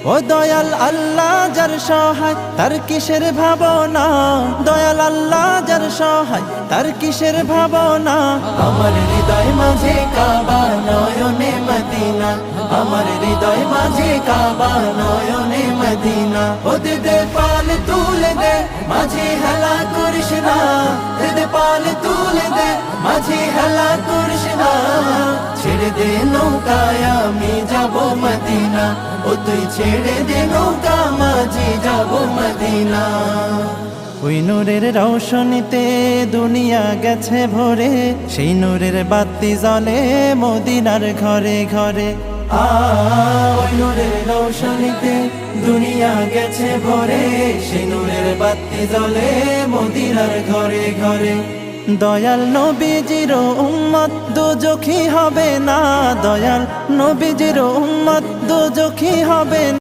ও দয়াল আল্লাহ যার সহায় তার কিসের ভাবনা, দয়াল আল্লাহ যার সহায় তার কিসের ভাবনা। আমার হৃদয় মাঝে কাবা নয়নে মদিনা, আমার হৃদয় মাঝে কাবা নয়নে মদিনা। ও দে পাল তুলে দে মাঝে হেলা করিস না, দে পাল তুলে দে মাঝে হেলা করিস না। ছেড়ে দে নৌকায় আমি যাব মদিনা, ও তুই ছেড়ে দে নৌকা মাঝি যাব মদিনা। ওই নূরের রৌশনীতে দুনিয়া গেছে ভরে, সেই নূরের বাতি জ্বলে মদিনার ঘরে ঘরে। ওই নূরের রৌশনীতে দুনিয়া গেছে ভরে, সেই নূরের বাতি জ্বলে মদিনার ঘরে ঘরে। দয়াল নবীজির উম্মত দোজখী হবে না, দয়াল নবীজির উম্মত দোজখী হবে না।